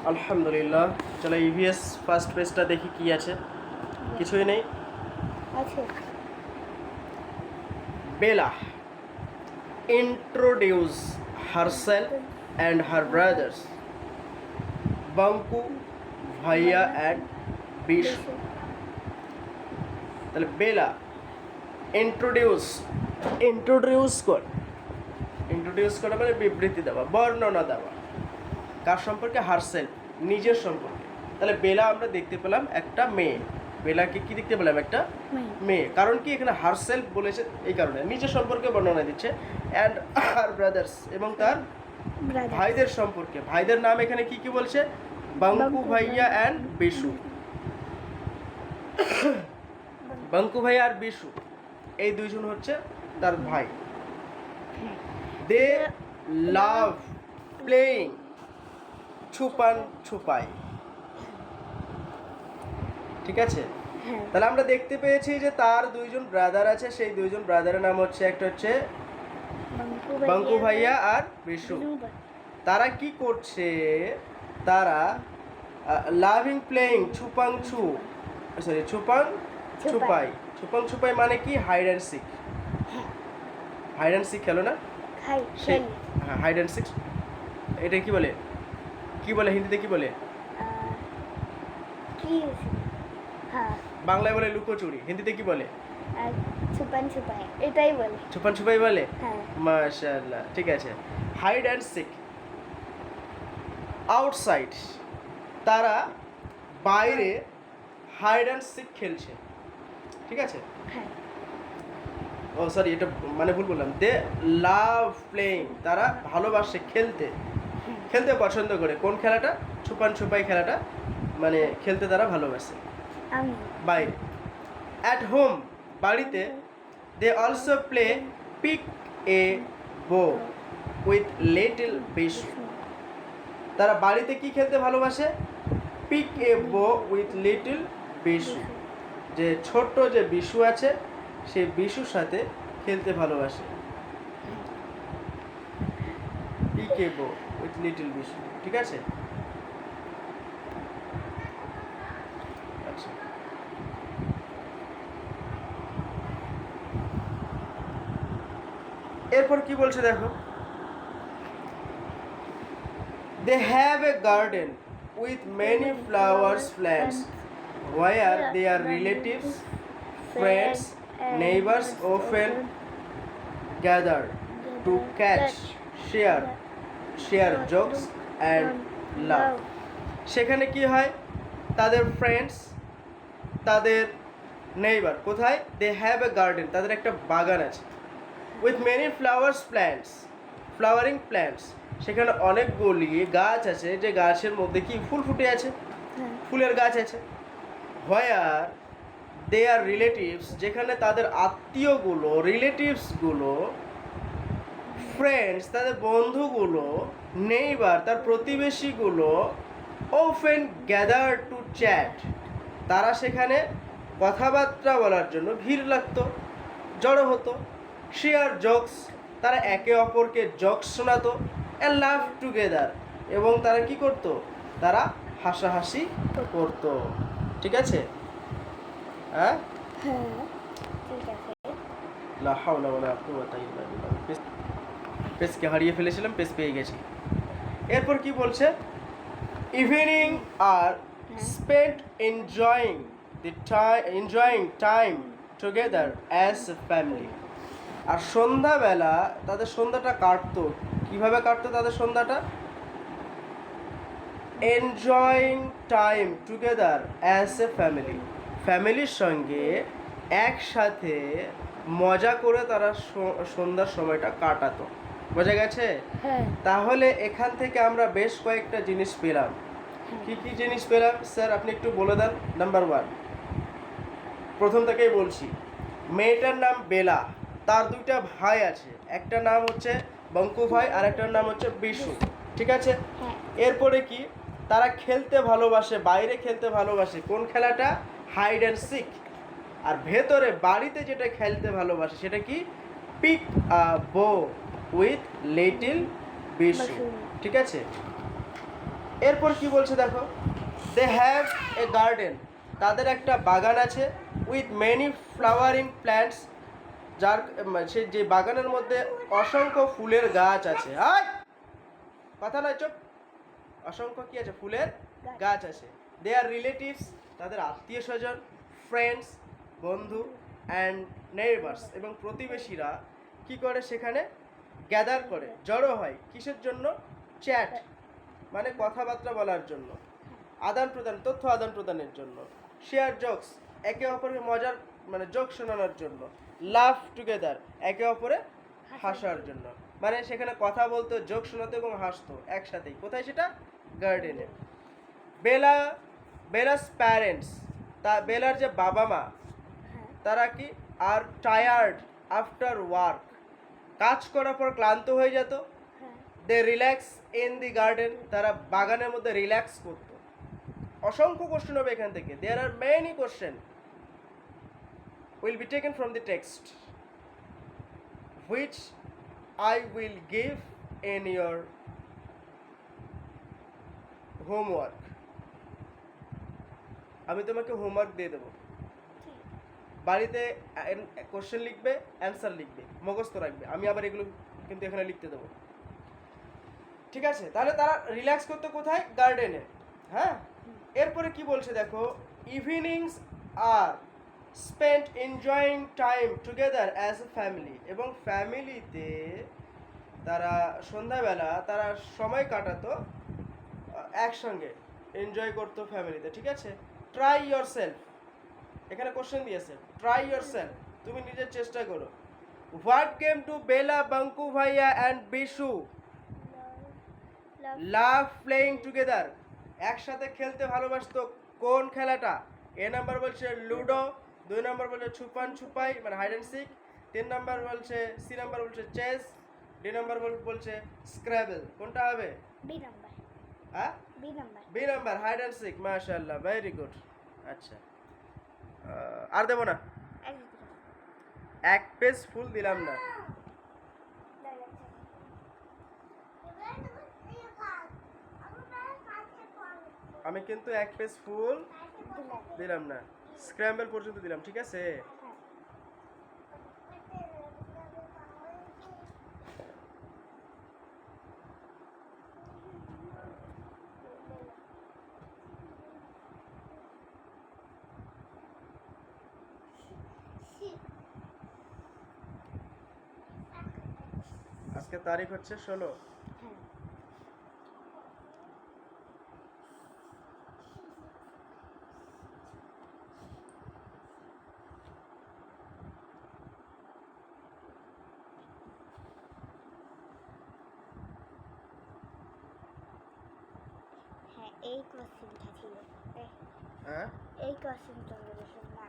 আলহামদুলিল্লাহ। চলো EVS first পেজটা দেখি কি আছে। কিছুই নেই। আছে। বেলা introduce herself and her brothers বাঙ্কু ভাইয়া and বিশু। তাহলে বেলা ইন্ট্রোডিউস করা মানে বিবৃতি দেওয়া, বর্ণনা দেওয়া। কার সম্পর্কে? হারসেলফ, নিজের সম্পর্কে। তাহলে বেলা আমরা দেখতে পেলাম একটা মেয়ে। বেলাকে কি দেখতে পেলাম? একটা মেয়ে। কারণ কি এখানে হারসেলফ বলেছে, এই কারণে নিজের সম্পর্কে বর্ণনা দিচ্ছে। অ্যান্ড হার ব্রাদার্স, এবং তার ভাইদের সম্পর্কে। ভাইদের নাম এখানে কি কি বলছে? বাঙ্কু ভাইয়া অ্যান্ড বিশু। বাঙ্কু ভাইয়া আর বিশু, এই দুইজন হচ্ছে তার ভাই। দে লাভ প্লেইং ছুপান ছুপাই। ঠিক আছে। তাহলে আমরা দেখতে পেয়েছি যে তার দুইজন ব্রাদার আছে। সেই দুইজন ব্রাদারের নাম হচ্ছে, একটা হচ্ছে বাঙ্কু ভাইয়া আর বিশু। তারা কি করছে? তারা লাভিং প্লেইং ছুপাং ছুপাই মানে কি? Hide and seek. Hide and seek খেলো না? হ্যাঁ, হাইড অ্যান্ড সিক। এটা কি বলে? হিন্দিতে কি বলে? বাংলায় বলে লুকোচুরি। হিন্দিতে কি বলে? ছুপান ছুপাই। এটাই বলে। ছুপান ছুপাই বলে। হ্যাঁ, মাশাআল্লাহ, ঠিক আছে। হাইড অ্যান্ড সিক আউটসাইড, তারা বাইরে হাইড অ্যান্ড সিক খেলছে। ঠিক আছে। ও সরি, এটা মানে ভুল বললাম। দে লাভ প্লেইং, তারা ভালোবাসে খেলতে পছন্দ করে। কোন খেলাটা? ছুপান ছুপাই খেলাটা মানে খেলতে তারা ভালোবাসে বাইরে। অ্যাট হোম, বাড়িতে। They also play peek a boo with little Bishu. তারা বাড়িতে কি খেলতে ভালোবাসে? Pick a boo with little Bishu, যে ছোট্ট যে বিশু আছে সেই বিশুর সাথে খেলতে ভালোবাসে। Pick a boo with little Bishu. ঠিক আছে। আচ্ছা, এরপর কি বলছে দেখো। They have a garden with many flowers plants where their relatives, friends, neighbors often gather to catch, share jokes and laugh. সেখানে কি হয়? তাদের ফ্রেন্ডস, তাদের নেইবার। কোথায়? দে হ্যাভ এ গার্ডেন, তাদের একটা বাগান আছে। উইথ মেনি ফ্লাওয়ারিং প্ল্যান্টস, সেখানে অনেকগুলি গাছ আছে, যে গাছের মধ্যে কি ফুল ফুটে আছে, ফুলের গাছ আছে। হোয়ার দেয়ার রিলেটিভস, যেখানে তাদের আত্মীয়গুলো, রিলেটিভসগুলো, ফ্রেন্ডস তাদের বন্ধুগুলো, নেইবার তার প্রতিবেশীগুলো, অফেন গ্যাদার টু চ্যাট, তারা সেখানে কথাবার্তা বলার জন্য ভিড় লাগতো, জড়ো হতো। শেয়ার জোকস, তারা একে অপরকে জোকস শোনাতো। অ্যান্ড লাভ টুগেদার, এবং তারা কি করতো? তারা হাসাহাসি করতো। ঠিক আছে। হ্যাঁ, লা হাওলা ওয়ালা কুওয়াতা ইল্লা বিল্লাহ। পেজকে হারিয়ে ফেলেছিলাম, পেজ পেয়ে গেছি। এরপর কি বলছে? Evening are spent enjoying time together as a family. আর সন্ধ্যাবেলা তাদের সন্ধ্যাটা কাটতো। কিভাবে কাটতো তাদের সন্ধ্যাটা? Enjoying time together as a family, ফ্যামিলির সঙ্গে একসাথে মজা করে তারা সন্ধ্যার সময়টা কাটাতো। বোঝা গেছে? তাহলে এখান থেকে আমরা বেশ কয়েকটা জিনিস পেলাম। কি কি জিনিস পেলাম স্যার, আপনি একটু বলে দেন। নাম্বার 1, প্রথম থেকেই বলছি, মেয়েটার নাম বেলা, তার দুইটা ভাই আছে। একটা নাম হচ্ছে বাঙ্কু ভাই আর একটার নাম হচ্ছে বিশু। ঠিক আছে। এরপরে কি? তারা খেলতে ভালোবাসে, বাইরে খেলতে ভালোবাসে। কোন খেলাটা? Hide and sick. আর ভেতরে বাড়িতে যেটা খেলতে ভালোবাসে সেটা কি? পিক আ বো উইথ লিটল বিশু। ঠিক আছে। এরপর কি বলছে দেখো, দে হ্যাভ এ গার্ডেন, তাদের একটা বাগান আছে, উইথ মেনি ফ্লাওয়ারিং প্ল্যান্টস, যার সে যে বাগানের মধ্যে অসংখ্য ফুলের গাছ আছে। আয় কথা নয়, চুপ। অসংখ্য কি আছে? ফুলের গাছ আছে। দে আর রিলেটিভস, তাদের আত্মীয় স্বজন, ফ্রেন্ডস, বন্ধু, অ্যান্ড নেইবার্স, এবং প্রতিবেশীরা কি করে সেখানে গ্যাদার করে, জড়ো হয় কিসের জন্য? চ্যাট মানে কথাবার্তা বলার জন্য, আদান প্রদান, তথ্য আদান প্রদানের জন্য, শেয়ার জোকস, একে অপরকে মজার মানে জোক শোনানোর জন্য, লাভ টুগেদার, একে অপরে হাসার জন্য। মানে সেখানে কথা বলতো, জোক শোনাতো এবং হাসতো একসাথেই। কোথায় সেটা? গার্ডেনে। বেলা, বেলাস প্যারেন্টস, তা বেলার যে বাবা মা, হ্যাঁ তারা কি আর টায়ার্ড আফটার ওয়ার্ক, কাজ করার পর ক্লান্ত হয়ে যেত। হ্যাঁ দে রিল্যাক্স ইন দি গার্ডেন, তারা বাগানের মধ্যে রিল্যাক্স করতো। অসংখ্য কোশ্চেন হবে এখান থেকে। There are many question will be taken from the text which I will give in your homework. আমি তোমাকে হোমওয়ার্ক দিয়ে দেবো, ঠিক বাড়িতে কোশ্চেন লিখবে, অ্যান্সার লিখবে, মুখস্থ রাখবে। আমি আবার এগুলো কিন্তু এখানে লিখতে দেবো, ঠিক আছে? তাহলে তারা রিল্যাক্স করতে কোথায়? গার্ডেনে। হ্যাঁ, এরপরে কি বলছে দেখো, evenings are spent enjoying time together as a family, এবং ফ্যামিলিতে তারা সন্ধ্যাবেলা তারা সময় কাটাতো একসঙ্গে, এনজয় করতো ফ্যামিলিতে, ঠিক আছে? ট্রাই ইয়োর সেলফ, এখানে কোশ্চেন দিয়েছে, ট্রাই ইয়োর সেলফ, তুমি নিজের চেষ্টা করো। হোয়াট কেম টু বেলা, বাঙ্কু ভাইয়া and Bishu love love playing together, একসাথে খেলতে ভালোবাসতো। কোন খেলাটা? এ নাম্বার বলছে লুডো, 2 নম্বর বলছে ছুপান ছুপাই মানে হাইড অ্যান্ড সিক, 3 নাম্বার বলছে, সি নাম্বার বলছে চেস, ডি নাম্বার বলছে স্ক্র্যাবল। কোনটা হবে? বি নাম্বার হ্যাঁ, B number B number, hide and seek. মাশাআল্লাহ, ভেরি গুড। আচ্ছা, আর দেবো না, এক পেজ ফুল দিলাম না। আমি কিন্তু এক পেজ ফুল দিলাম না, স্ক্র্যাম্বল পর্যন্ত দিলাম, ঠিক আছে? আজকে তারিখ হচ্ছে 16। হ্যাঁ হ্যাঁ এই কোশ্চেনটা ছিল হ্যাঁ, এই কোশ্চেনটা বলেছেন না